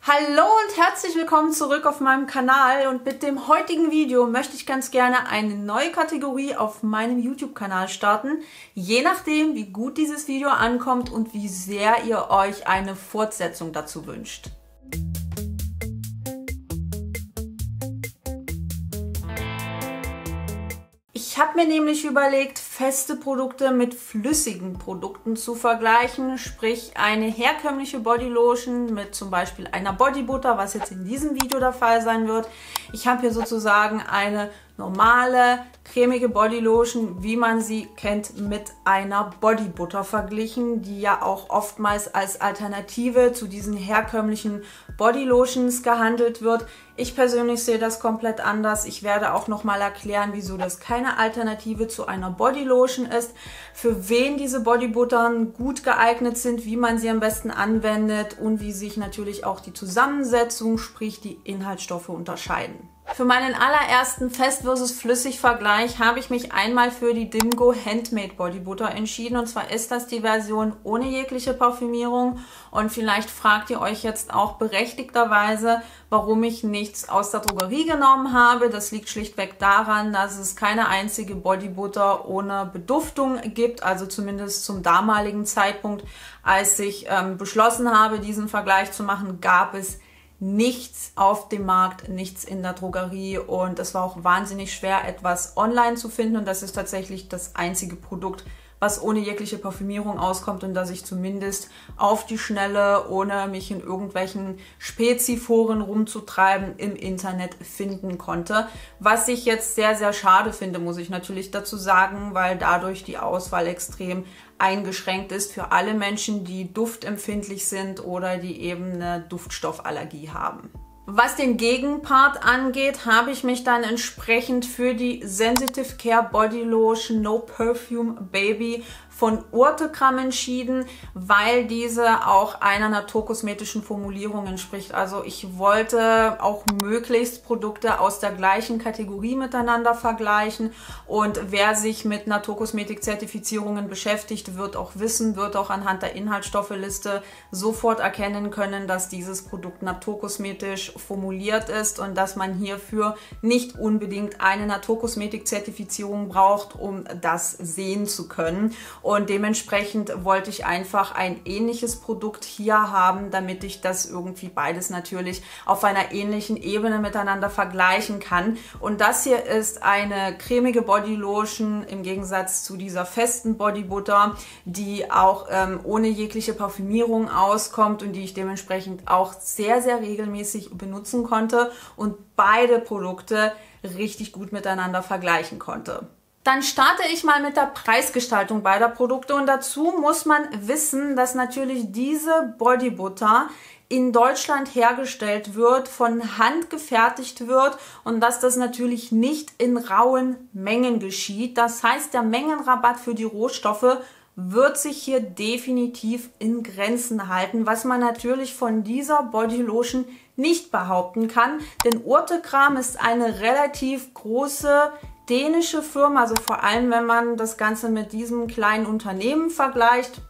Hallo und herzlich willkommen zurück auf meinem Kanal, und mit dem heutigen Video möchte ich ganz gerne eine neue Kategorie auf meinem YouTube-Kanal starten, je nachdem wie gut dieses Video ankommt und wie sehr ihr euch eine Fortsetzung dazu wünscht. Ich habe mir nämlich überlegt, feste Produkte mit flüssigen Produkten zu vergleichen, sprich eine herkömmliche Bodylotion mit zum Beispiel einer Bodybutter, was jetzt in diesem Video der Fall sein wird. Ich habe hier sozusagen eine normale, cremige Bodylotion, wie man sie kennt, mit einer Bodybutter verglichen, die ja auch oftmals als Alternative zu diesen herkömmlichen Bodylotions gehandelt wird. Ich persönlich sehe das komplett anders. Ich werde auch nochmal erklären, wieso das keine Alternative zu einer Bodylotion ist, für wen diese Bodybuttern gut geeignet sind, wie man sie am besten anwendet und wie sich natürlich auch die Zusammensetzung, sprich die Inhaltsstoffe, unterscheiden. Für meinen allerersten Fest versus Flüssig Vergleich habe ich mich einmal für die Dimgo Handmade Bodybutter entschieden, und zwar ist das die Version ohne jegliche Parfümierung. Und vielleicht fragt ihr euch jetzt auch berechtigterweise, warum ich nichts aus der Drogerie genommen habe. Das liegt schlichtweg daran, dass es keine einzige Bodybutter ohne Beduftung gibt, also zumindest zum damaligen Zeitpunkt, als ich beschlossen habe, diesen Vergleich zu machen, gab es nichts auf dem Markt, nichts in der Drogerie, und es war auch wahnsinnig schwer, etwas online zu finden, und das ist tatsächlich das einzige Produkt, was ohne jegliche Parfümierung auskommt und das ich zumindest auf die Schnelle, ohne mich in irgendwelchen Speziforen rumzutreiben, im Internet finden konnte. Was ich jetzt sehr, sehr schade finde, muss ich natürlich dazu sagen, weil dadurch die Auswahl extrem eingeschränkt ist für alle Menschen, die duftempfindlich sind oder die eben eine Duftstoffallergie haben. Was den Gegenpart angeht, habe ich mich dann entsprechend für die Sensitive Care Body Lotion No Perfume Baby von Urtekram entschieden, weil diese auch einer naturkosmetischen Formulierung entspricht. Also ich wollte auch möglichst Produkte aus der gleichen Kategorie miteinander vergleichen, und wer sich mit Naturkosmetik-Zertifizierungen beschäftigt, wird auch wissen, wird auch anhand der Inhaltsstoffeliste sofort erkennen können, dass dieses Produkt naturkosmetisch formuliert ist und dass man hierfür nicht unbedingt eine Naturkosmetik-Zertifizierung braucht, um das sehen zu können. Und dementsprechend wollte ich einfach ein ähnliches Produkt hier haben, damit ich das irgendwie beides natürlich auf einer ähnlichen Ebene miteinander vergleichen kann. Und das hier ist eine cremige Bodylotion im Gegensatz zu dieser festen Bodybutter, die auch ohne jegliche Parfümierung auskommt und die ich dementsprechend auch sehr, sehr regelmäßig benutzen konnte und beide Produkte richtig gut miteinander vergleichen konnte. Dann starte ich mal mit der Preisgestaltung beider Produkte, und dazu muss man wissen, dass natürlich diese Bodybutter in Deutschland hergestellt wird, von Hand gefertigt wird, und dass das natürlich nicht in rauen Mengen geschieht. Das heißt, der Mengenrabatt für die Rohstoffe wird sich hier definitiv in Grenzen halten, was man natürlich von dieser Bodylotion nicht behaupten kann, denn Urtekram ist eine relativ große dänische Firma, also vor allem, wenn man das Ganze mit diesem kleinen Unternehmen vergleicht.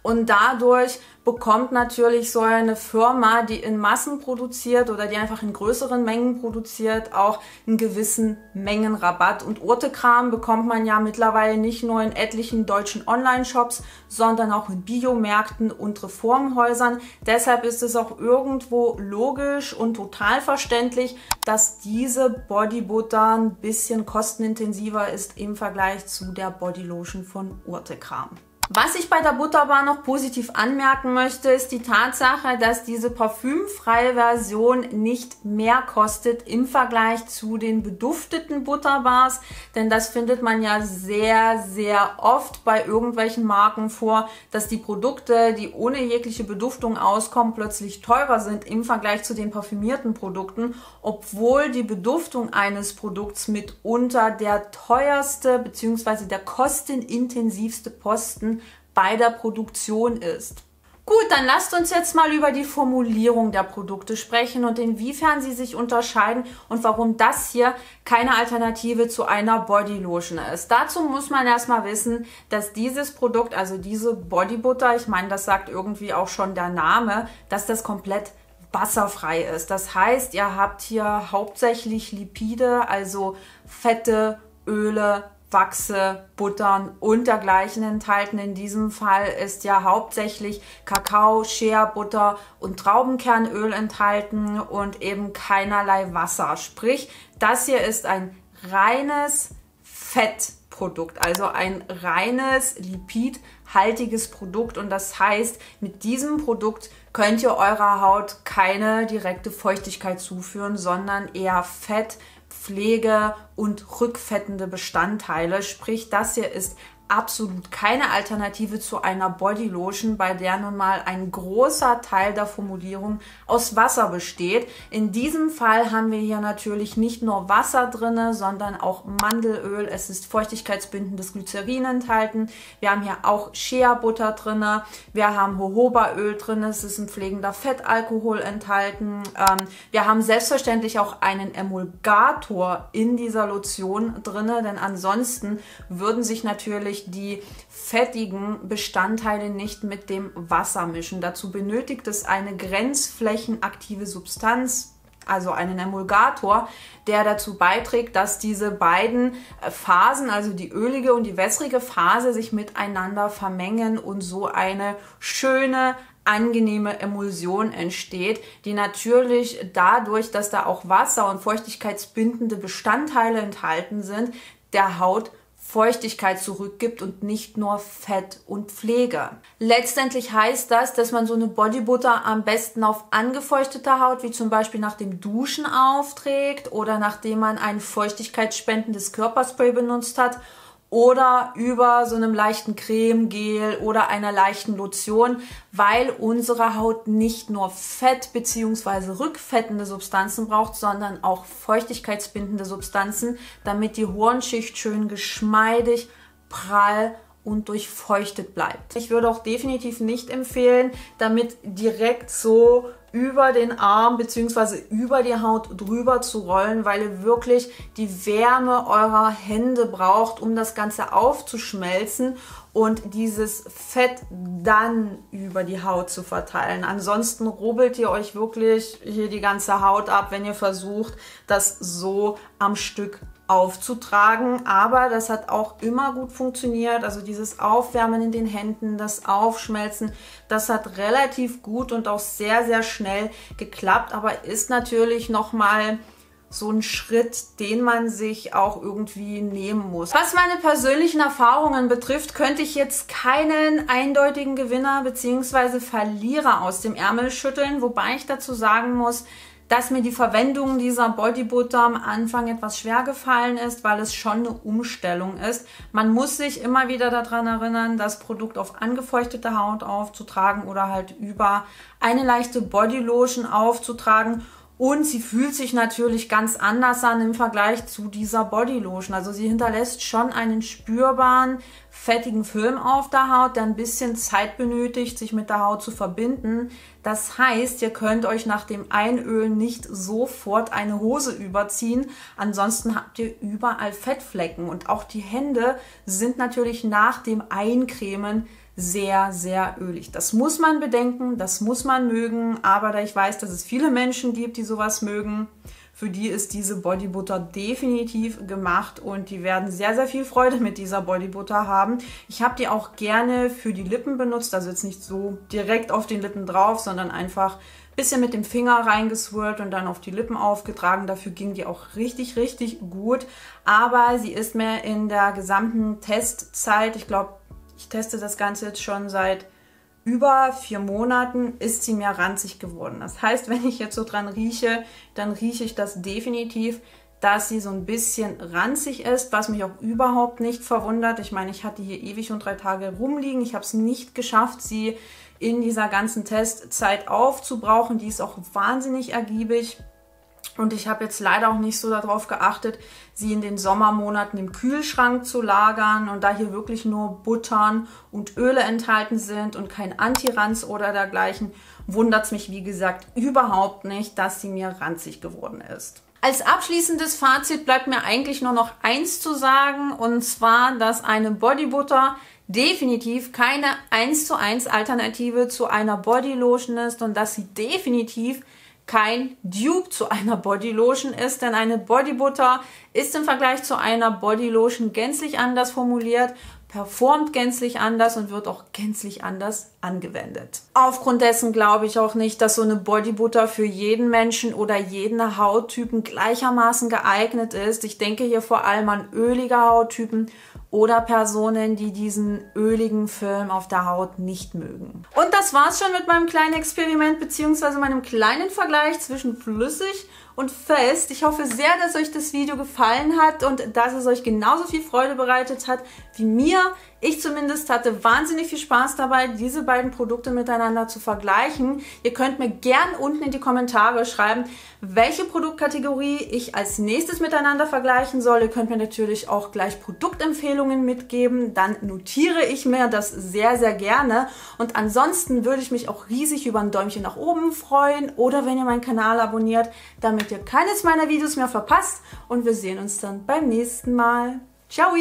Und dadurch bekommt natürlich so eine Firma, die in Massen produziert oder die einfach in größeren Mengen produziert, auch einen gewissen Mengenrabatt. Und Urtekram bekommt man ja mittlerweile nicht nur in etlichen deutschen Online-Shops, sondern auch in Biomärkten und Reformhäusern. Deshalb ist es auch irgendwo logisch und total verständlich, dass diese Bodybutter ein bisschen kostenintensiver ist im Vergleich zu der Bodylotion von Urtekram. Was ich bei der Butterbar noch positiv anmerken möchte, ist die Tatsache, dass diese parfümfreie Version nicht mehr kostet im Vergleich zu den bedufteten Butterbars, denn das findet man ja sehr, sehr oft bei irgendwelchen Marken vor, dass die Produkte, die ohne jegliche Beduftung auskommen, plötzlich teurer sind im Vergleich zu den parfümierten Produkten, obwohl die Beduftung eines Produkts mitunter der teuerste bzw. der kostenintensivste Posten bei der Produktion ist. Gut, dann lasst uns jetzt mal über die Formulierung der Produkte sprechen und inwiefern sie sich unterscheiden und warum das hier keine Alternative zu einer Bodylotion ist. Dazu muss man erstmal wissen, dass dieses Produkt, also diese Bodybutter, ich meine, das sagt irgendwie auch schon der Name, dass das komplett wasserfrei ist. Das heißt, ihr habt hier hauptsächlich Lipide, also Fette, Öle, Wachse, Buttern und dergleichen enthalten. In diesem Fall ist ja hauptsächlich Kakao, Shea Butter und Traubenkernöl enthalten und eben keinerlei Wasser. Sprich, das hier ist ein reines Fettprodukt, also ein reines lipidhaltiges Produkt und das heißt, mit diesem Produkt könnt ihr eurer Haut keine direkte Feuchtigkeit zuführen, sondern eher Fett, Pflege und rückfettende Bestandteile. Sprich, das hier ist absolut keine Alternative zu einer Bodylotion, bei der nun mal ein großer Teil der Formulierung aus Wasser besteht. In diesem Fall haben wir hier natürlich nicht nur Wasser drin, sondern auch Mandelöl. Es ist feuchtigkeitsbindendes Glycerin enthalten. Wir haben hier auch Shea Butter drin. Wir haben Jojobaöl drin. Es ist ein pflegender Fettalkohol enthalten. Wir haben selbstverständlich auch einen Emulgator in dieser Lotion drin, denn ansonsten würden sich natürlich die fettigen Bestandteile nicht mit dem Wasser mischen. Dazu benötigt es eine grenzflächenaktive Substanz, also einen Emulgator, der dazu beiträgt, dass diese beiden Phasen, also die ölige und die wässrige Phase, sich miteinander vermengen und so eine schöne, angenehme Emulsion entsteht, die natürlich dadurch, dass da auch Wasser und feuchtigkeitsbindende Bestandteile enthalten sind, der Haut Feuchtigkeit zurückgibt und nicht nur Fett und Pflege. Letztendlich heißt das, dass man so eine Bodybutter am besten auf angefeuchtete Haut, wie zum Beispiel nach dem Duschen aufträgt oder nachdem man ein feuchtigkeitsspendendes Körperspray benutzt hat oder über so einem leichten Cremegel oder einer leichten Lotion, weil unsere Haut nicht nur Fett bzw. rückfettende Substanzen braucht, sondern auch feuchtigkeitsbindende Substanzen, damit die Hornschicht schön geschmeidig, prall und durchfeuchtet bleibt. Ich würde auch definitiv nicht empfehlen, damit direkt so über den Arm bzw. über die Haut drüber zu rollen, weil ihr wirklich die Wärme eurer Hände braucht, um das Ganze aufzuschmelzen und dieses Fett dann über die Haut zu verteilen. Ansonsten rubbelt ihr euch wirklich hier die ganze Haut ab, wenn ihr versucht, das so am Stück aufzutragen, aber das hat auch immer gut funktioniert, also dieses Aufwärmen in den Händen, das Aufschmelzen, das hat relativ gut und auch sehr, sehr schnell geklappt, aber ist natürlich nochmal so ein Schritt, den man sich auch irgendwie nehmen muss. Was meine persönlichen Erfahrungen betrifft, könnte ich jetzt keinen eindeutigen Gewinner bzw. Verlierer aus dem Ärmel schütteln, wobei ich dazu sagen muss, dass mir die Verwendung dieser Bodybutter am Anfang etwas schwer gefallen ist, weil es schon eine Umstellung ist. Man muss sich immer wieder daran erinnern, das Produkt auf angefeuchtete Haut aufzutragen oder halt über eine leichte Bodylotion aufzutragen. Und sie fühlt sich natürlich ganz anders an im Vergleich zu dieser Bodylotion. Also sie hinterlässt schon einen spürbaren, fettigen Film auf der Haut, der ein bisschen Zeit benötigt, sich mit der Haut zu verbinden. Das heißt, ihr könnt euch nach dem Einölen nicht sofort eine Hose überziehen. Ansonsten habt ihr überall Fettflecken. Und auch die Hände sind natürlich nach dem Eincremen sehr, sehr ölig. Das muss man bedenken, das muss man mögen, aber da ich weiß, dass es viele Menschen gibt, die sowas mögen, für die ist diese Bodybutter definitiv gemacht und die werden sehr, sehr viel Freude mit dieser Bodybutter haben. Ich habe die auch gerne für die Lippen benutzt, also jetzt nicht so direkt auf den Lippen drauf, sondern einfach ein bisschen mit dem Finger reingeswirlt und dann auf die Lippen aufgetragen. Dafür ging die auch richtig, richtig gut, aber sie ist mir in der gesamten Testzeit, ich glaube, ich teste das Ganze jetzt schon seit über 4 Monaten, ist sie mir ranzig geworden. Das heißt, wenn ich jetzt so dran rieche, dann rieche ich das definitiv, dass sie so ein bisschen ranzig ist, was mich auch überhaupt nicht verwundert. Ich meine, ich hatte hier ewig und 3 Tage rumliegen. Ich habe es nicht geschafft, sie in dieser ganzen Testzeit aufzubrauchen. Die ist auch wahnsinnig ergiebig. Und ich habe jetzt leider auch nicht so darauf geachtet, sie in den Sommermonaten im Kühlschrank zu lagern. Und da hier wirklich nur Buttern und Öle enthalten sind und kein Antiranz oder dergleichen, wundert es mich, wie gesagt, überhaupt nicht, dass sie mir ranzig geworden ist. Als abschließendes Fazit bleibt mir eigentlich nur noch eins zu sagen, und zwar, dass eine Bodybutter definitiv keine 1:1 Alternative zu einer Bodylotion ist und dass sie definitiv kein Dupe zu einer Bodylotion ist, denn eine Bodybutter ist im Vergleich zu einer Bodylotion gänzlich anders formuliert, performt gänzlich anders und wird auch gänzlich anders angewendet. Aufgrund dessen glaube ich auch nicht, dass so eine Bodybutter für jeden Menschen oder jeden Hauttypen gleichermaßen geeignet ist. Ich denke hier vor allem an ölige Hauttypen oder Personen, die diesen öligen Film auf der Haut nicht mögen. Und das war's schon mit meinem kleinen Experiment bzw. meinem kleinen Vergleich zwischen flüssig und fest. Ich hoffe sehr, dass euch das Video gefallen hat und dass es euch genauso viel Freude bereitet hat wie mir. Ich zumindest hatte wahnsinnig viel Spaß dabei, diese beiden Produkte miteinander zu vergleichen. Ihr könnt mir gern unten in die Kommentare schreiben, welche Produktkategorie ich als nächstes miteinander vergleichen soll. Ihr könnt mir natürlich auch gleich Produktempfehlungen mitgeben. Dann notiere ich mir das sehr, sehr gerne. Und ansonsten würde ich mich auch riesig über ein Däumchen nach oben freuen oder wenn ihr meinen Kanal abonniert, damit ihr keines meiner Videos mehr verpasst. Und wir sehen uns dann beim nächsten Mal. Ciao!